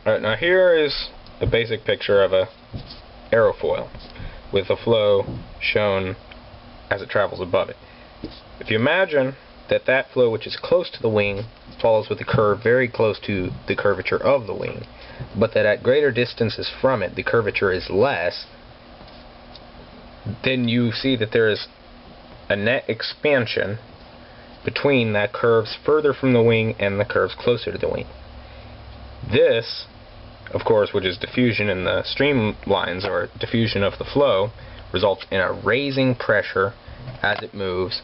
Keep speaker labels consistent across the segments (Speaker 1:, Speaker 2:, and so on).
Speaker 1: Alright, now here is a basic picture of a aerofoil with the flow shown as it travels above it. If you imagine that that flow which is close to the wing follows with a curve very close to the curvature of the wing, but that at greater distances from it the curvature is less, then you see that there is a net expansion between that curves further from the wing and the curves closer to the wing. This, of course, which is diffusion in the streamlines, or diffusion of the flow, results in a raising pressure as it moves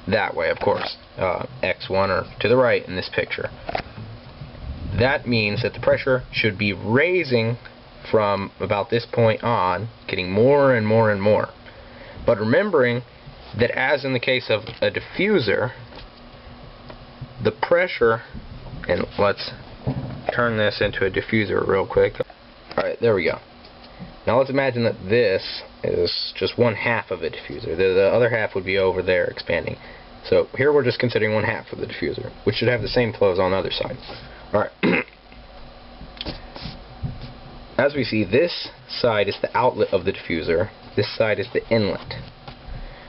Speaker 1: that way, of course, x1 or to the right in this picture. That means that the pressure should be raising from about this point on, getting more and more and more. But remembering that, as in the case of a diffuser, the pressure, and let's turn this into a diffuser real quick. Alright, there we go. Now let's imagine that this is just one half of a diffuser. The other half would be over there expanding. So here we're just considering one half of the diffuser, which should have the same flows on the other side. Alright. As we see, this side is the outlet of the diffuser, this side is the inlet.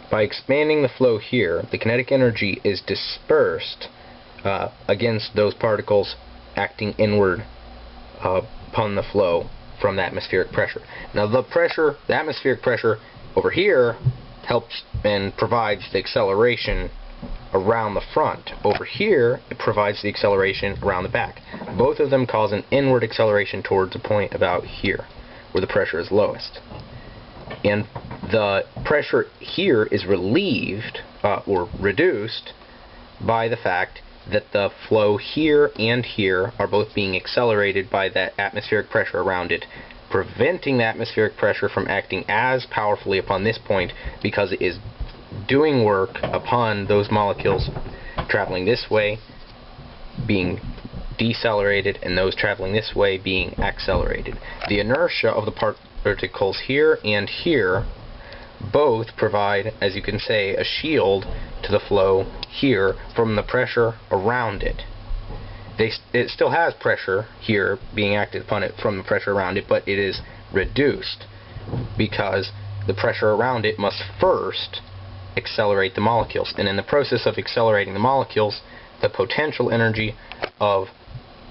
Speaker 1: By expanding the flow here, the kinetic energy is dispersed against those particles acting inward upon the flow from the atmospheric pressure. Now the atmospheric pressure over here helps and provides the acceleration around the front. Over here it provides the acceleration around the back. Both of them cause an inward acceleration towards a point about here where the pressure is lowest. And the pressure here is relieved or reduced by the fact that the flow here and here are both being accelerated by that atmospheric pressure around it, preventing the atmospheric pressure from acting as powerfully upon this point, because it is doing work upon those molecules traveling this way being decelerated and those traveling this way being accelerated. The inertia of the particles here and here both provide, as you can say, a shield to the flow here from the pressure around it. It still has pressure here being acted upon it from the pressure around it, but it is reduced because the pressure around it must first accelerate the molecules. And in the process of accelerating the molecules, the potential energy of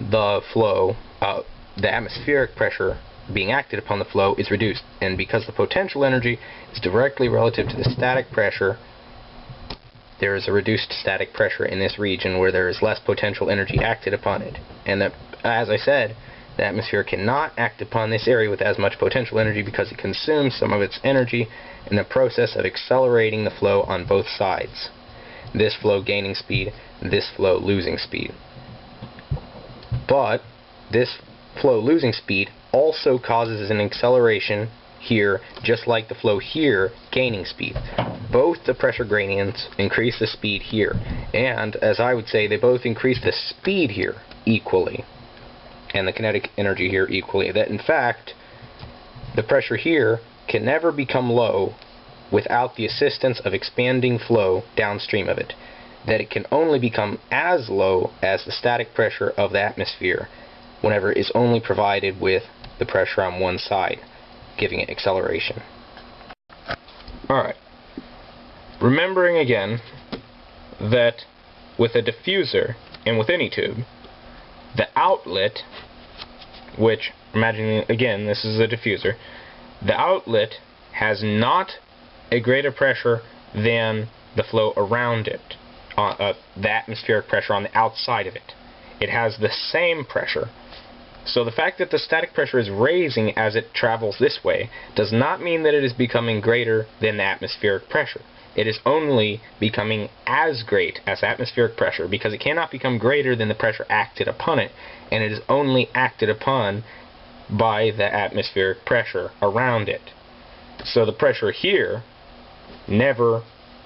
Speaker 1: the flow, the atmospheric pressure being acted upon the flow, is reduced. And because the potential energy is directly relative to the static pressure, there is a reduced static pressure in this region where there is less potential energy acted upon it. And that, as I said, the atmosphere cannot act upon this area with as much potential energy because it consumes some of its energy in the process of accelerating the flow on both sides. This flow gaining speed, this flow losing speed. But this flow losing speed also causes an acceleration here, just like the flow here gaining speed. Both the pressure gradients increase the speed here, and as I would say, they both increase the speed here equally, and the kinetic energy here equally. That in fact, the pressure here can never become low without the assistance of expanding flow downstream of it. That it can only become as low as the static pressure of the atmosphere whenever it is only provided with the pressure on one side, giving it acceleration. Alright. Remembering again that with a diffuser and with any tube, the outlet, which, imagining again this is a diffuser, the outlet has not a greater pressure than the flow around it, the atmospheric pressure on the outside of it. It has the same pressure. So the fact that the static pressure is raising as it travels this way does not mean that it is becoming greater than the atmospheric pressure. It is only becoming as great as atmospheric pressure because it cannot become greater than the pressure acted upon it, and it is only acted upon by the atmospheric pressure around it. So the pressure here never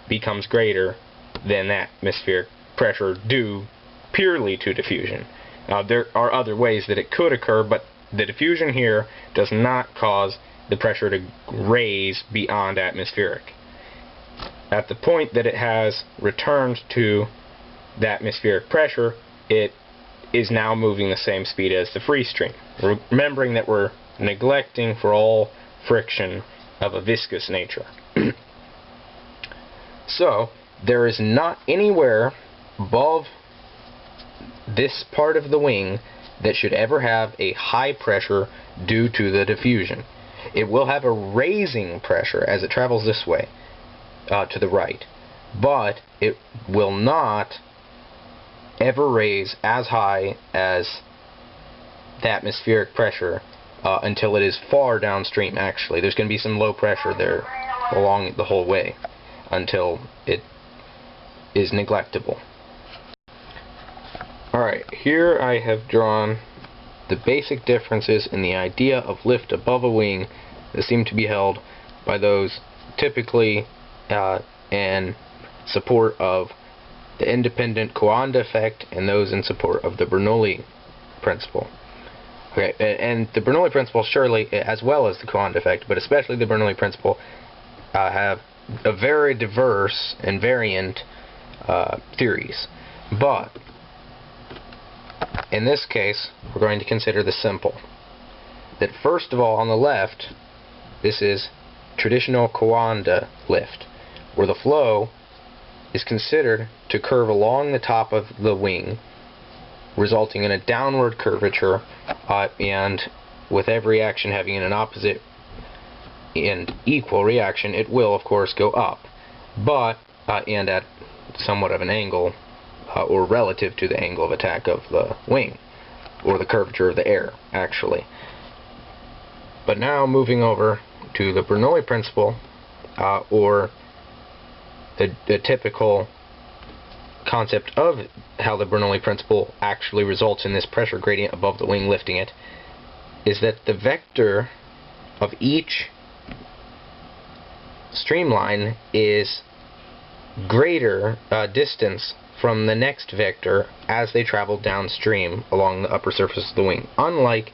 Speaker 1: becomes greater than the atmospheric pressure due purely to diffusion. There are other ways that it could occur, but the diffusion here does not cause the pressure to raise beyond atmospheric. At the point that it has returned to the atmospheric pressure, it is now moving the same speed as the free stream. Remembering that we're neglecting for all friction of a viscous nature. So, there is not anywhere above this part of the wing that should ever have a high pressure due to the diffusion. It will have a raising pressure as it travels this way, to the right, but it will not ever raise as high as the atmospheric pressure until it is far downstream. Actually, there's going to be some low pressure there along the whole way until it is neglectable. Alright, here I have drawn the basic differences in the idea of lift above a wing that seem to be held by those typically in support of the independent Coanda effect and those in support of the Bernoulli principle. Okay, and the Bernoulli principle surely, as well as the Coanda effect, but especially the Bernoulli principle, have a very diverse and variant theories. But in this case, we're going to consider the simple. That first of all, on the left, this is traditional Coanda lift, where the flow is considered to curve along the top of the wing, resulting in a downward curvature, and with every action having an opposite and equal reaction, it will, of course, go up, but and at somewhat of an angle, or relative to the angle of attack of the wing, or the curvature of the air, actually. But now moving over to the Bernoulli principle, or the typical concept of how the Bernoulli principle actually results in this pressure gradient above the wing lifting it, is that the vector of each streamline is greater distance from the next vector as they travel downstream along the upper surface of the wing. Unlike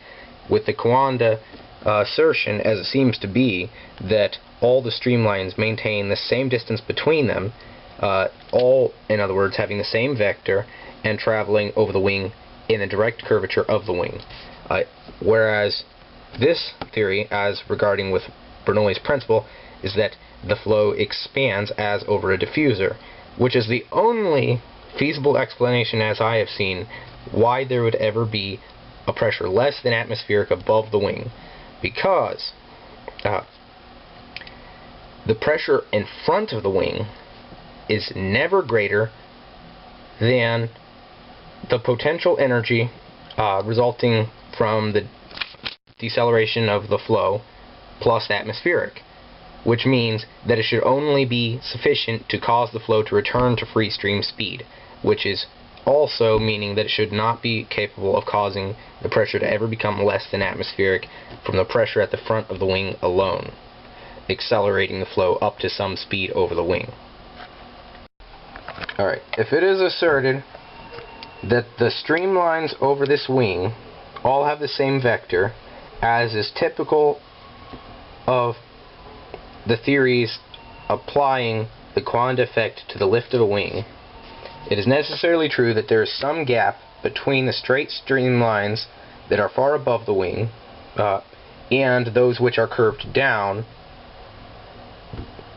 Speaker 1: with the Coanda assertion, as it seems to be, that all the streamlines maintain the same distance between them, all, in other words, having the same vector and traveling over the wing in the direct curvature of the wing. Whereas this theory, as regarding with Bernoulli's principle, is that the flow expands as over a diffuser, which is the only feasible explanation, as I have seen, why there would ever be a pressure less than atmospheric above the wing, because the pressure in front of the wing is never greater than the potential energy resulting from the deceleration of the flow plus atmospheric, which means that it should only be sufficient to cause the flow to return to free stream speed, which is also meaning that it should not be capable of causing the pressure to ever become less than atmospheric from the pressure at the front of the wing alone, accelerating the flow up to some speed over the wing. Alright, if it is asserted that the streamlines over this wing all have the same vector, as is typical of the theories applying the Coanda effect to the lift of a wing, it is necessarily true that there is some gap between the straight streamlines that are far above the wing and those which are curved down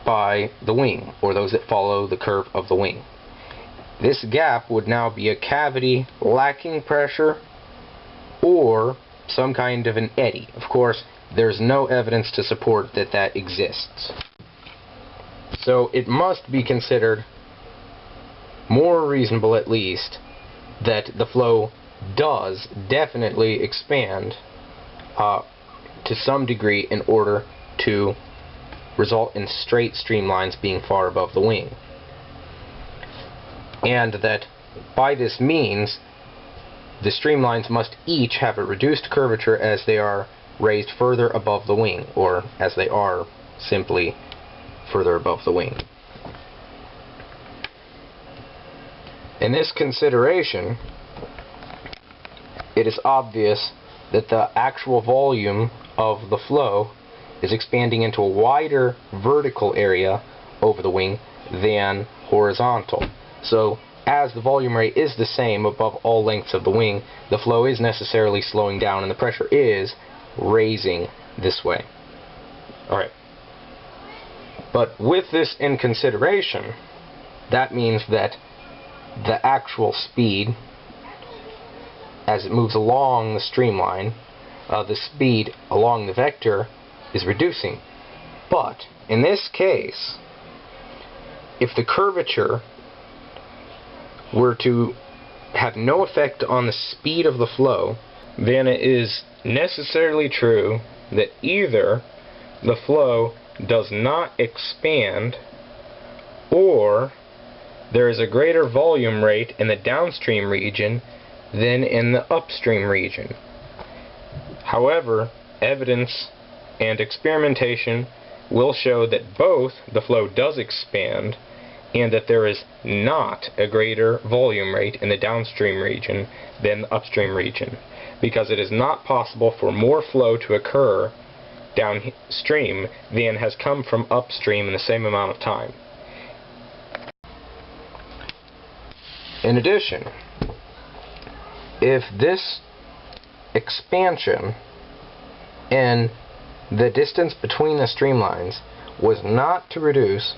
Speaker 1: by the wing, or those that follow the curve of the wing. This gap would now be a cavity lacking pressure or some kind of an eddy. Of course, there's no evidence to support that that exists. So it must be considered more reasonable, at least, that the flow does definitely expand to some degree in order to result in straight streamlines being far above the wing. And that by this means the streamlines must each have a reduced curvature as they are raised further above the wing, or as they are simply further above the wing. In this consideration, it is obvious that the actual volume of the flow is expanding into a wider vertical area over the wing than horizontal. So as the volume rate is the same above all lengths of the wing, the flow is necessarily slowing down and the pressure is raising this way. Alright. But with this in consideration, that means that the actual speed, as it moves along the streamline, the speed along the vector is reducing. But in this case, if the curvature were to have no effect on the speed of the flow, then it is necessarily true that either the flow does not expand, or there is a greater volume rate in the downstream region than in the upstream region. However, evidence and experimentation will show that both the flow does expand and that there is not a greater volume rate in the downstream region than the upstream region, because it is not possible for more flow to occur downstream than has come from upstream in the same amount of time. In addition, if this expansion in the distance between the streamlines was not to reduce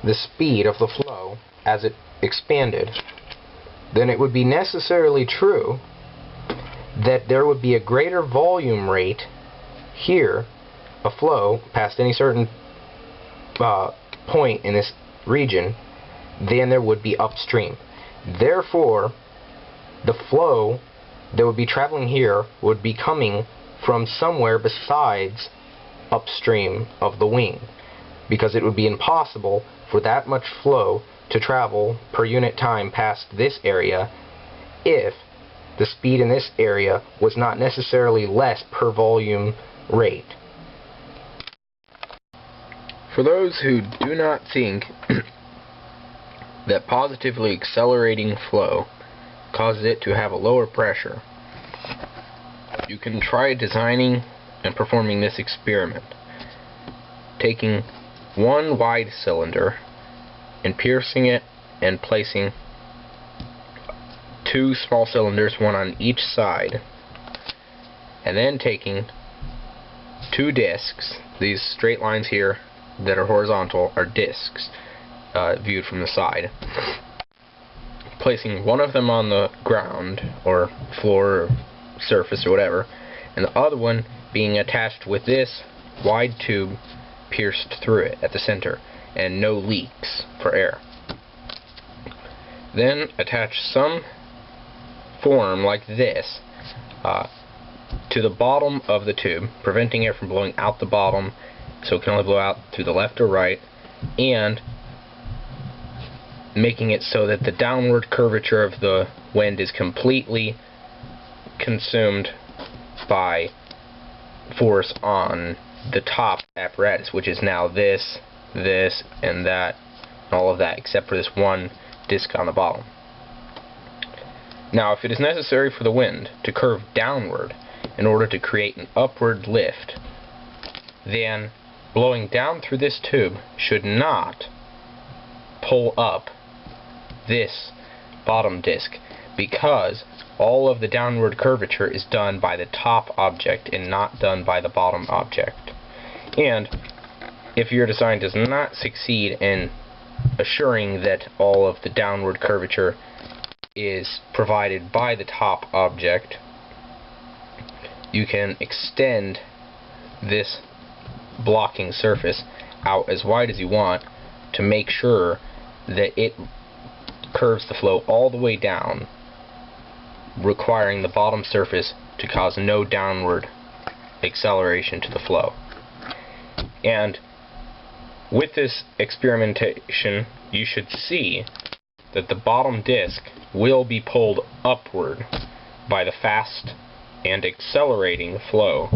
Speaker 1: the speed of the flow as it expanded, then it would be necessarily true that there would be a greater volume rate here of flow past any certain point in this region than there would be upstream. Therefore, the flow that would be traveling here would be coming from somewhere besides upstream of the wing, because it would be impossible for that much flow to travel per unit time past this area if the speed in this area was not necessarily less per volume rate. For those who do not think that positively accelerating flow causes it to have a lower pressure, you can try designing and performing this experiment, taking one wide cylinder and piercing it and placing two small cylinders, one on each side, and then taking two discs. These straight lines here that are horizontal are discs viewed from the side, placing one of them on the ground or floor or surface or whatever, and the other one being attached with this wide tube pierced through it at the center and no leaks for air. Then attach some form like this to the bottom of the tube, preventing air from blowing out the bottom, so it can only blow out to the left or right, and making it so that the downward curvature of the wind is completely consumed by force on the top apparatus, which is now this, and that, and all of that, except for this one disc on the bottom. Now, if it is necessary for the wind to curve downward in order to create an upward lift, then blowing down through this tube should not pull up this bottom disc, because all of the downward curvature is done by the top object and not done by the bottom object. And if your design does not succeed in assuring that all of the downward curvature is provided by the top object, you can extend this blocking surface out as wide as you want to make sure that it curves the flow all the way down, requiring the bottom surface to cause no downward acceleration to the flow. And with this experimentation, you should see that the bottom disc will be pulled upward by the fast and accelerating flow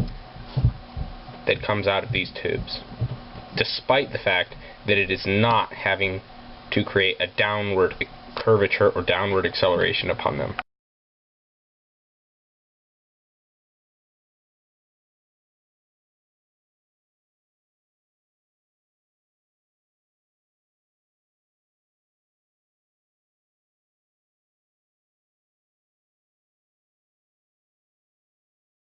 Speaker 1: that comes out of these tubes, despite the fact that it is not having to create a downward curvature or downward acceleration upon them.